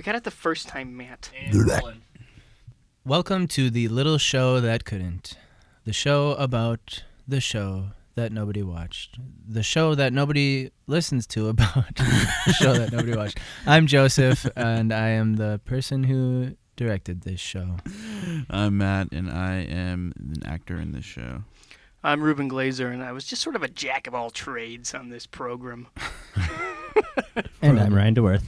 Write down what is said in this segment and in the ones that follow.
We got it the first time, Matt. Welcome to the little show that couldn't. The show about the show that nobody watched. The show that nobody listens to about the show that nobody watched. I'm Joseph, and I am the person who directed this show. I'm Matt, and I am an actor in this show. I'm Reuben Glaser, and I was just sort of a jack of all trades on this program. And I'm Ryan Dewerth.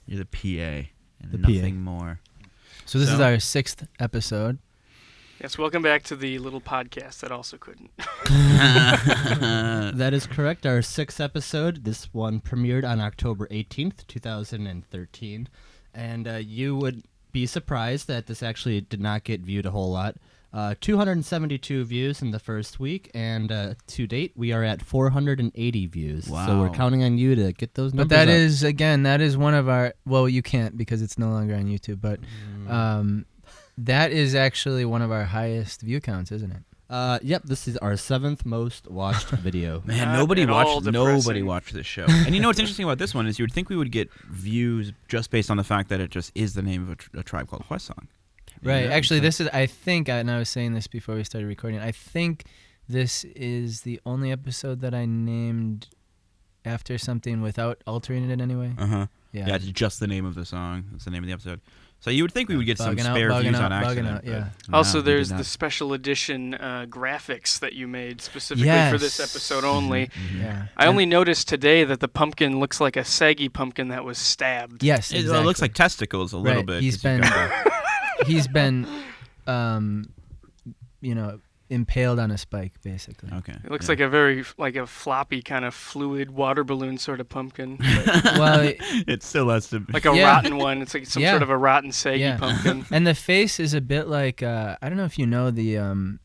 You're the PA, and The nothing PA. more. So this is our 6th episode. Yes, welcome back to the little podcast that also couldn't. That is correct. Our 6th episode. This one premiered on October 18th, 2013. And you would be surprised that this actually did not get viewed a whole lot. 272 views in the first week, and to date, we are at 480 views. Wow. So we're counting on you to get those numbers But that up. is, again, that is one of our... Well, you can't because it's no longer on YouTube, but that is actually one of our highest view counts, isn't it? Yep, this is our 7th most watched video. Man, Not nobody at all nobody depressing. watched this show. And you know what's interesting about this one is you would think we would get views just based on the fact that it just is the name of a Tribe Called Quest song. Right. Yeah, Actually, so- this is, I think, and I was saying this before we started recording, I think this is the only episode that I named after something without altering it in any way. Uh-huh. Yeah. Yeah, it's just the name of the song. That's the name of the episode. So you would think we would get some Buggin' Out, spare Buggin' views Out, on accident. Buggin' Out, yeah. but no, Also, we there's did the not. special edition graphics that you made specifically for this Yes. episode only. Yeah. I only noticed today that the pumpkin looks like a saggy pumpkin that was stabbed. Yes, It exactly. looks like testicles a little Right, bit. he's 'cause you've been- got He's been, impaled on a spike, basically. the- okay. It looks yeah. like a very floppy kind of fluid water balloon sort of pumpkin, Well, It still has to be. like a Yeah. rotten one. It's like some Yeah. sort of a rotten saggy Yeah. pumpkin. and the face is a bit like, I don't know if you know the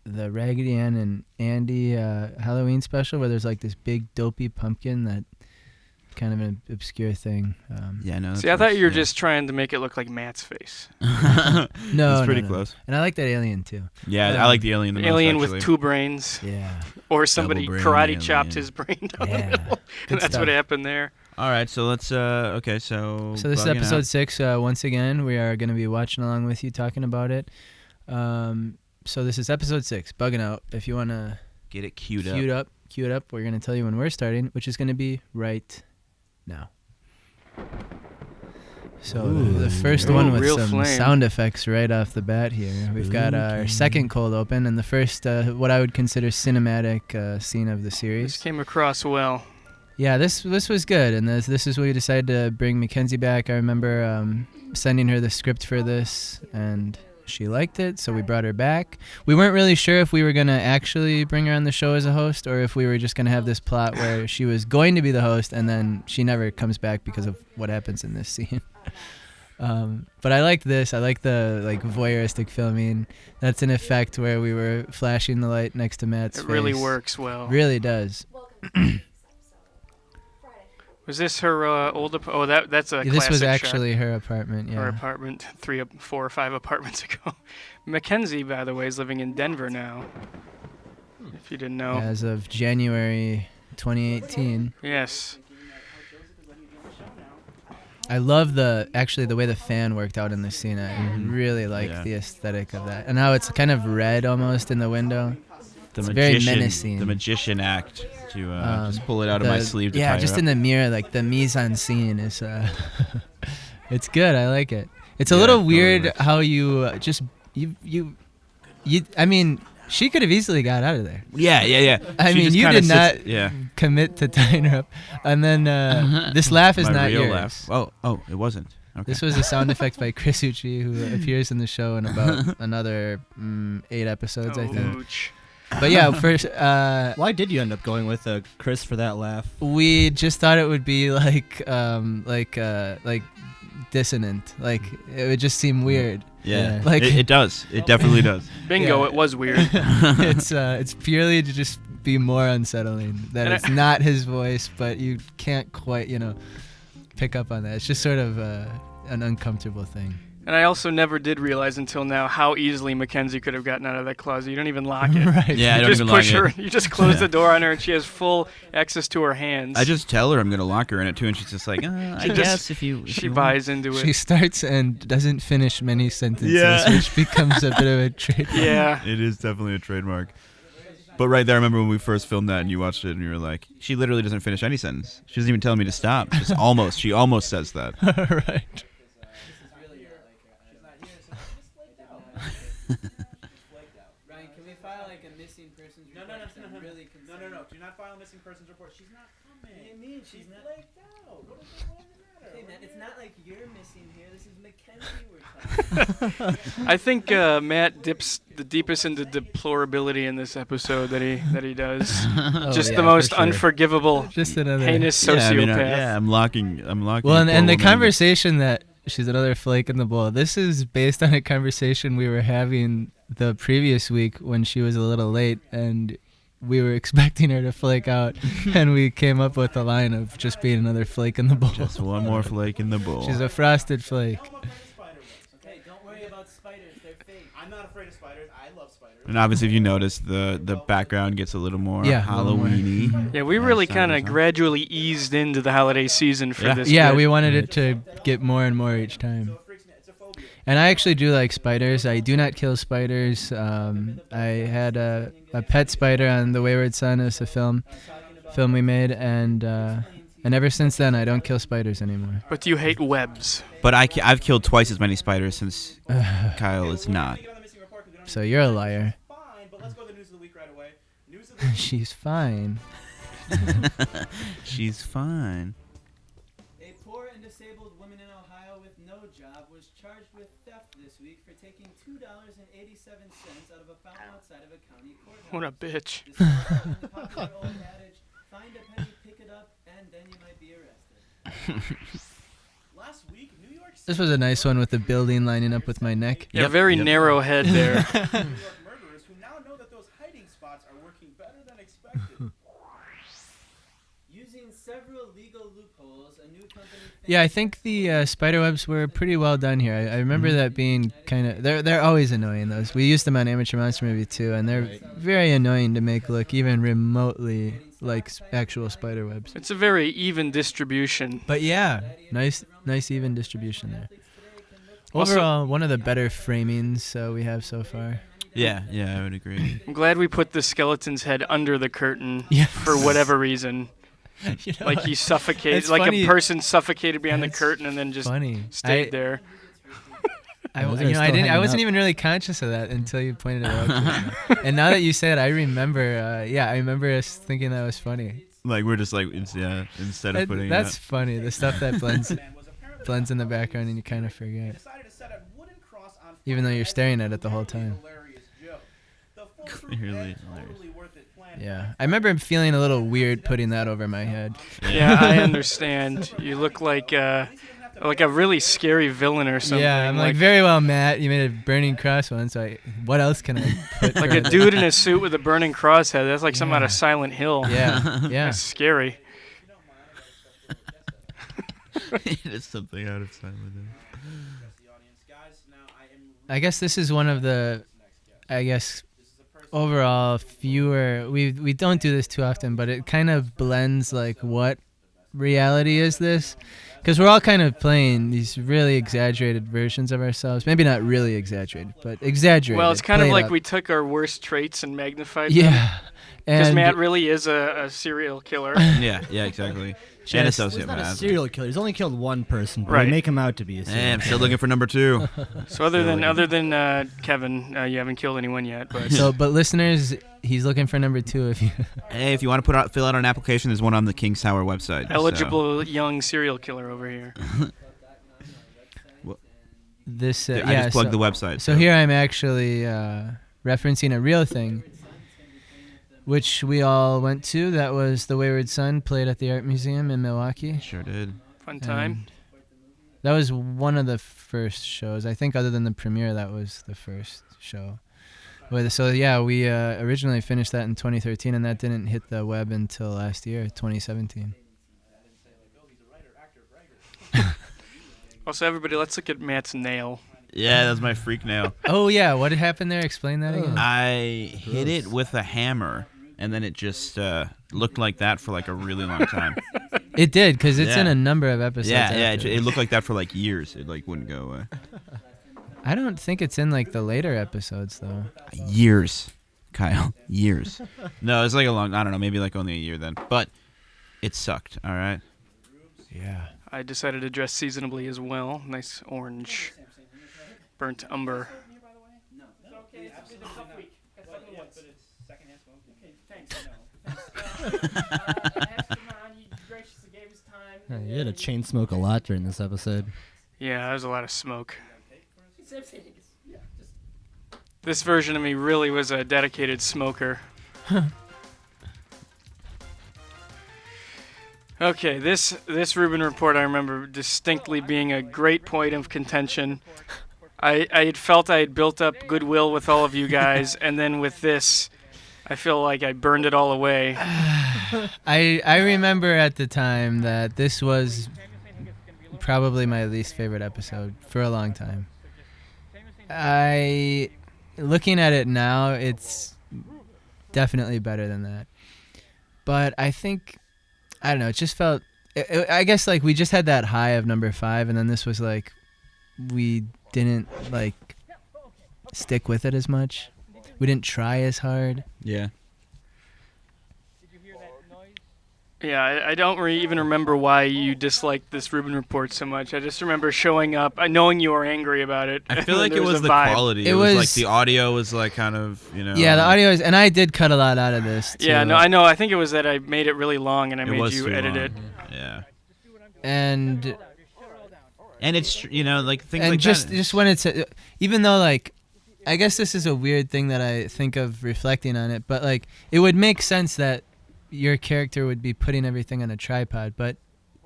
Raggedy Ann and Andy Halloween special where there's like this big dopey pumpkin that kind of an obscure thing. Yeah, no. See, I thought you were just trying to make it look like Matt's face. No, It's pretty no. close. And I like that alien too. Yeah, I like the alien the most, Alien actually. with 2 brains, Yeah. or somebody Double brain karate chopped alien. his brain down Yeah. the middle, Good and that's what stuff. happened there. All right, so let's. Okay, so. So this is Buggin' episode Out. 6. Once again, we are going to be watching along with you, talking about it. So this is episode 6, Buggin' Out. If you want to Get it queued up. cue it up, we're going to tell you when we're starting, which is going to be right now. So the first Ooh, one with real some flame. sound effects right off the bat here. We've got our second cold open and the first, what I would consider cinematic scene of the This series. came across well. Yeah, this was good, and this is where we decided to bring Mackenzie back. I remember sending her the script for this, and she liked it, so we brought her back. We weren't really sure if we were going to actually bring her on the show as a host, or if we were just going to have this plot where she was going to be the host, and then she never comes back because of what happens in this scene. But I liked this. I like the voyeuristic filming. That's an effect where we were flashing the light next to Matt's It really face. works well. Really does. Was this her old? That's a This classic was shot. actually her apartment. Yeah. Her apartment 4 or 5 apartments ago. Mackenzie, by the way, is living in Denver now. If you didn't know. As of January 2018. Yes. I love the way the fan worked out in this scene. I really like Yeah. the aesthetic of that. And how it's kind of red almost in the window. The It's very magician, menacing. The magician act to just pull it out of my sleeve to Yeah, tie just her in up. the mirror, like the mise en scene is it's good. I like it. It's a Yeah, little it totally weird works. how you I mean, she could have easily got out of there. Yeah. I She mean, just you kinda did sits- not Yeah. commit to tying her up. And then this laugh is My not real yours. laugh. Oh, it wasn't. Okay. This was a sound effect by Chris Ucci, who appears in the show in about another 8 episodes, I think. Ouch. But yeah, first, Why did you end up going with Chris for that laugh? we just thought it would be like dissonant. Like it would just seem weird. Yeah. Like- it does. It definitely does. Bingo, Yeah. it was weird. It's purely to just be more unsettling that And it's not his voice, but you can't quite pick up on that. It's just sort of an uncomfortable thing. And I also never did realize until now how easily Mackenzie could have gotten out of that closet. You don't even lock it. Right. Yeah, I You don't just even push lock her. it. You just close the door on her, and she has full access to her hands. I just tell her I'm gonna lock her in it too, and she's just like, I just- guess if you. she buys into it. She starts and doesn't finish many sentences, Yeah. which becomes a bit of a trademark. Yeah. It is definitely a trademark. But right there, I remember when we first filmed that and you watched it and you were like, she literally doesn't finish any sentence. She doesn't even tell me to stop. Just almost. She almost says that. Right. Ryan, can we file like a missing persons report? No. Do not file a missing persons report. She's not coming. What do you mean? She's not flaked out. What is the matter? Hey, man, it's not like you're missing here. This is Mackenzie we're talking about. I think Matt dips the deepest into deplorability in this episode that he does. Just yeah, the for most sure. unforgivable, Just another heinous Yeah, sociopath. I'm locking. Well, the and poor the woman. conversation that she's another flake in the bowl. This is based on a conversation we were having the previous week when she was a little late, and we were expecting her to flake out, and we came up with a line of just being another flake in the bowl. Just one more flake in the bowl. She's a frosted flake. Okay, don't worry about spiders. They're fake. I'm not afraid of spiders. I love spiders. And obviously, if you notice, the background gets a little more Yeah, a little more. Halloween-y. Yeah, we really Last time kind or of something. gradually eased into the holiday season for Yeah. this. Yeah, bit. we wanted it to get more and more each time. And I actually do like spiders. I do not kill spiders. I had a pet spider on The Wayward Son. It was a film we made, and ever since then I don't kill spiders anymore. But do you hate webs? But I've killed twice as many spiders since Kyle is not. So you're a liar. Fine, but let's go to the news of the week right away. News of She's fine. She's fine. A poor and disabled woman in Ohio with no job was charged with theft this week for taking $2.87 out of a fountain outside of a county courthouse. What a bitch. This is from the popular old adage, find a penny, pick it up, and then you might be arrested. Last week, New York City This was a nice one with the building lining up with my neck. Yeah, Yep, very yep. narrow head there. New York murderers who now know that those hiding spots are working better than expected. Using several legal loopholes, a new company. Yeah, I think the spider webs were pretty well done here. I remember that being kind of... They're always annoying, those. We used them on Amateur Monster Movie, too, and they're very annoying to make look even remotely like actual spider webs. It's a very even distribution. But yeah, nice even distribution there. Also- Overall, one of the better framings we have so far. Yeah, I would agree. I'm glad we put the skeleton's head under the curtain Yeah. for whatever reason. You know, Like he suffocated, it's like funny. a person suffocated behind the That's curtain and then just funny. stayed there. Those are I still didn't. I hanging wasn't up. even really conscious of that until you pointed it out. To me. And now that you say it, I remember. I remember us thinking that was funny. Like we're just like instead of putting That's it funny. The stuff that blends in the background and you kind of forget, even though you're staring at it the whole time. Clearly hilarious. Yeah, I remember feeling a little weird putting that over my head. Yeah, I understand. You look like a really scary villain or something. Yeah, I'm like, very well, Matt. You made a burning cross one, so what else can I put? like for a dude in a suit with a burning cross head. That's like something out of Silent Hill. Yeah, yeah. That's scary. It is something out of time with him. I guess this is one of the, overall fewer. We don't do this too often, but it kind of blends like what reality is this, because we're all kind of playing these really exaggerated versions of ourselves. Maybe not really exaggerated, but exaggerated. Well, it's kind of played like up. we took our worst traits and magnified them. Yeah, Because and Matt really is a serial killer. Yeah, exactly. And a Just- Well, he's not a sociopath. serial killer. He's only killed one person, but Right. we make him out to be a serial Hey, I'm killer. still looking for number 2. So other than Kevin, you haven't killed anyone yet. But but listeners, he's looking for number 2 if you. Hey, if you want to fill out an application, there's one on the King Tower website. so- eligible young serial killer over here. This I yeah. just plugged so, the website. so here I'm actually referencing a real thing, which we all went to. That was The Wayward Son, played at the Art Museum in Milwaukee. Sure did. Fun time. And that was one of the first shows. I think other than the premiere, that was the first show. So yeah, we originally finished that in 2013, and that didn't hit the web until last year, 2017. Also, everybody, let's look at Matt's nail. Yeah, that's my freak nail. Oh yeah, what had happened there? Explain that again. I hit it with a hammer, and then it just looked like that for like a really long time. It did, because it's in Yeah. a number of episodes. Yeah, after. it looked like that for like years. It like wouldn't go away. I don't think it's in like the later episodes though. Years, Kyle. Years. No, it's like a long. I don't know, maybe like only a year then. But it sucked. All right. Yeah. I decided to dress seasonably as well. Nice orange, burnt umber. You had to chain smoke a lot during this episode. Yeah, that was a lot of smoke. This version of me really was a dedicated smoker. Okay, this Reuben report I remember distinctly being a great point of contention. I had felt I had built up goodwill with all of you guys, and then with this, I feel like I burned it all away. I remember at the time that this was probably my least favorite episode for a long time. Looking at it now, it's definitely better than that. But I think, I don't know, it just felt, I guess like we just had that high of number 5, and then this was like, we didn't like stick with it as much. We didn't try as hard. Yeah. Yeah, I don't even remember why you disliked this Reuben report so much. I just remember showing up, knowing you were angry about it. I feel like There it was a the vibe. quality. It It was like was- the audio was like kind of, you know. Yeah, the audio is, and I did cut a lot out of this too. Yeah, no, I know. I think it was that I made it really long and I It made was you too edit long. it. Yeah. And And it's, you know, like things and like just that. just when it's even though like I guess this is a weird thing that I think of reflecting on it, but like it would make sense that your character would be putting everything on a tripod, but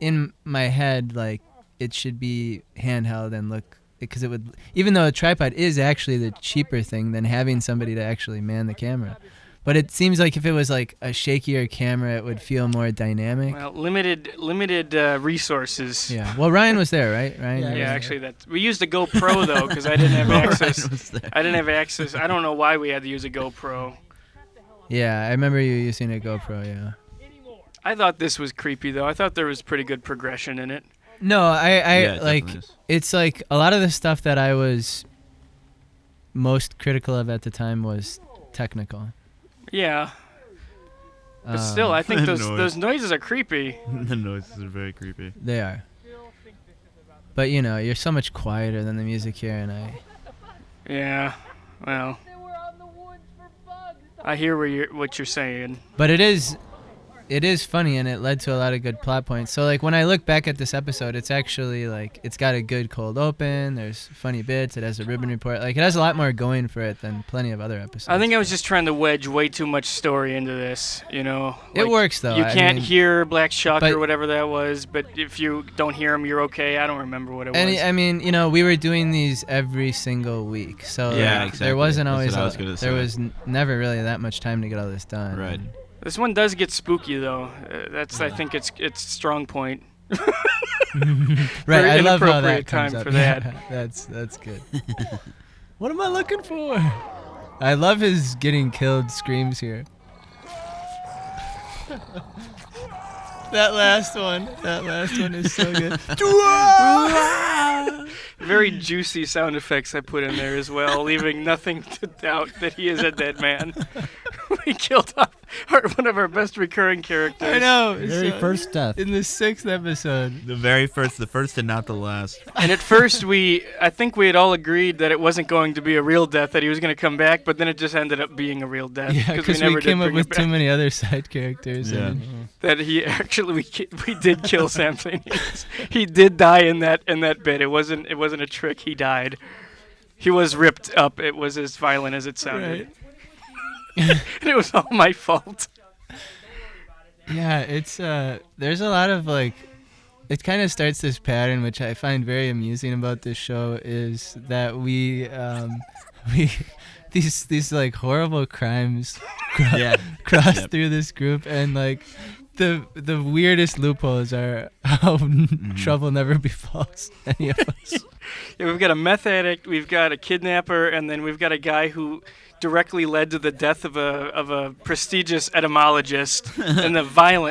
in my head like it should be handheld and look, because it would, even though a tripod is actually the cheaper thing than having somebody to actually man the camera, but it seems like if it was like a shakier camera it would feel more dynamic. Well, limited resources. Yeah, well Ryan was there, right? Ryan. Yeah, actually, we used a GoPro though because I didn't have access. Ryan was there. I didn't have access. I don't know why we had to use a GoPro. Yeah, I remember you using a GoPro. Yeah. I thought this was creepy though. I thought there was pretty good progression in it. No, I Yeah, it like, definitely is. it's like a lot of the stuff that I was most critical of at the time was technical. Yeah, but still, I think Noise. those noises are creepy. The noises are very creepy. They are. But you know, you're so much quieter than the music here, and Yeah, well, I hear what you're saying. but it is funny, and it led to a lot of good plot points. So like when I look back at this episode, it's actually like it's got a good cold open. There's funny bits. It has a Reuben report. Like it has a lot more going for it than plenty of other episodes. I think I was just trying to wedge way too much story into this. You know, it Like, works though. You I can't mean, hear Black Shuck but- or whatever that was, but if you don't hear him, you're okay. I don't remember what it was. And I mean, you know, we were doing these every single week, so Yeah, like, exactly. there wasn't That's always what I was gonna there say. was never really that much time to get all this done. Right. This one does get spooky though. That's I think it's strong point. Right. Very I love how inappropriate that comes time up. for that. Yeah, that's good. What am I looking for? I love his getting killed screams here. That last one is so good. Very juicy sound effects I put in there as well, leaving nothing to doubt that he is a dead man. We killed off one of our best recurring characters. I know. Very so- first death. in the 6th episode. The first and not the last. And at first I think we had all agreed that it wasn't going to be a real death, that he was going to come back, but then it just ended up being a real death. Yeah, because never we did came up bring it with back. too many other side characters. Yeah. And That he actually we did kill something. He did die in that bit. It wasn't a trick. He died. He was ripped up. It was as violent as it sounded. Right. And it was all my fault. Yeah, it's there's a lot of like, it kind of starts this pattern which I find very amusing about this show, is that we these like horrible crimes Yeah. cross Yep. through this group, and like the weirdest loopholes are how trouble never befalls any of us. Yeah, we've got a meth addict, we've got a kidnapper, and then we've got a guy who directly led to the death of a prestigious etymologist in the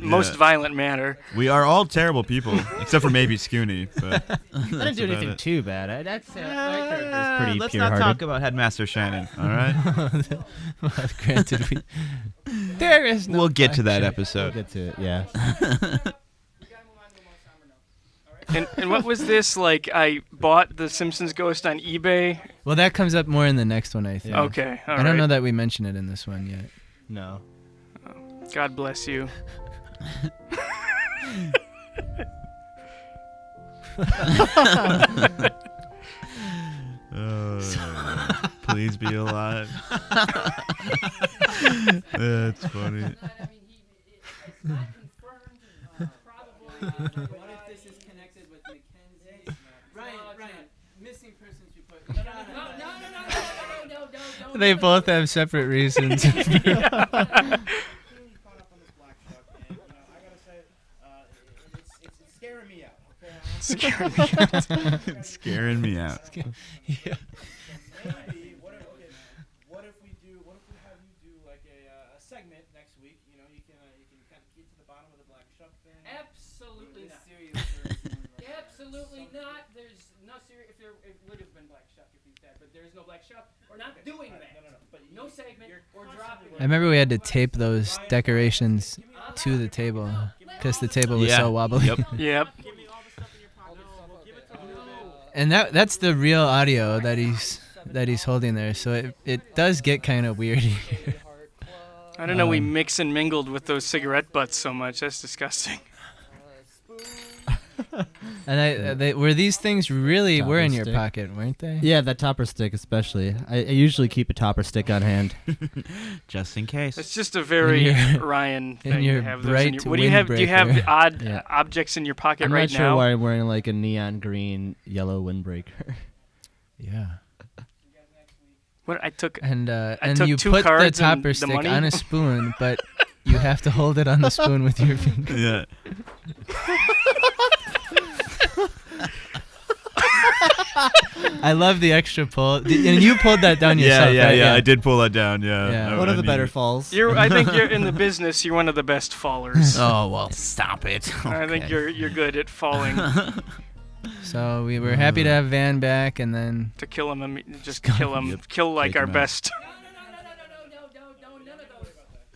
most violent manner. We are all terrible people, except for maybe Scooney. But I didn't do anything too bad. I'd say my character is pretty let's pure-hearted. not talk about Headmaster Shannon, all right? Well, granted, there is no We'll get to that black episode. We'll get to it, yeah. And what was this? Like, I bought the Simpsons Ghost on eBay. Well, that comes up more in the next one, I think. Yeah. Okay, all I right. don't know that we mention it in this one yet. No. God bless you. Please be alive. That's funny. What if this is connected with Mackenzie? Ryan, missing persons report. No. They both have separate reasons. It's scaring me out. Okay. It's scaring me out. Yeah. Maybe what if we have you do like a segment next week? You know, you can kind of get to the bottom of the Black Shuck thing. Really Absolutely not. serious version of Absolutely not. There's no serious. It would have been Black Shuck if he's dead, but there's no Black Shuck. We're not doing that. No. But No segment. We're dropping I it. remember we had to tape those decorations to the table because the table was Yeah. so wobbly. Yep. Yep. give me all the stuff in your pocket. No, we'll give it to him. And that's the real audio that he's holding there. So it does get kind of weird here. I don't know. We mix and mingled with those cigarette butts so much. That's disgusting. And were these things really were in your Stick. pocket, weren't they? Yeah, that topper stick especially. I usually keep a topper stick on hand. Just in case. It's just a very In your- Ryan in thing your to have those bright in your. What do you have? Do you have windbreaker. odd Yeah. objects in your pocket I'm right not sure now? why I'm wearing like a neon green yellow windbreaker. Yeah. What I took. And took you 2 put the cards and topper the stick money. on a spoon, but you have to hold it on the spoon with your finger. Yeah. I love the extra pull. And you pulled that down yourself, Yeah. right? I did pull that down. Yeah. Yeah. One I of the mean- better falls. I think you're in the business. You're one of the best fallers. Oh well, stop it. I think Okay. you're good at falling. So we were happy to have Van back, and then To kill him, just kill him. Yep. Kill like Take our him out. best.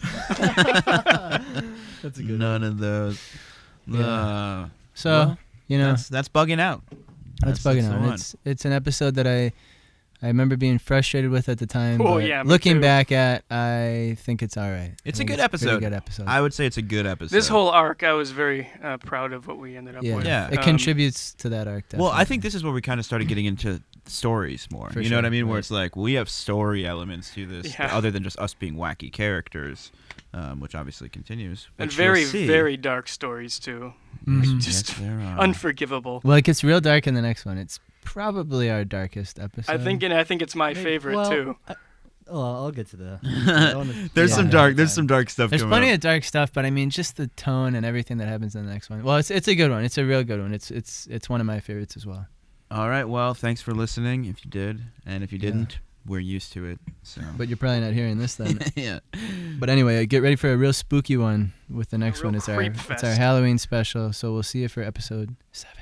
None of those. That's a good None of those. Yeah. so Well, you know that's bugging out. that's bugging the out. one. It's an episode that I remember being frustrated with at the time. Oh, but yeah, me looking too. back at, I think it's all right. It's I a think good pretty episode. Good episode. I would say it's a good episode. This whole arc, I was very proud of what we ended up yeah, with. Yeah. it contributes to that arc. Well, I definitely. think this is where we kind of started getting into stories more. For You know what I sure, mean? Where right. it's like we have story elements to this, Yeah. other than just us being wacky characters, which obviously continues. And which you'll very, see. very dark stories too. Mhm. Just Yes, there are. unforgivable. Well, it gets real dark in the next one. It's probably our darkest episode. I think it's my favorite well, too. I'll get to the. There's Yeah. some dark. There's some dark stuff. There's coming plenty up. of dark stuff, but I mean, just the tone and everything that happens in the next one. Well, it's a good one. It's a real good one. It's one of my favorites as well. All right. Well, thanks for listening. If you did, and if you didn't, we're used to it. So. But you're probably not hearing this then. yeah. But anyway, get ready for a real spooky one with the next real one. It's our creep it's our fest. Halloween special. So we'll see you for episode 7.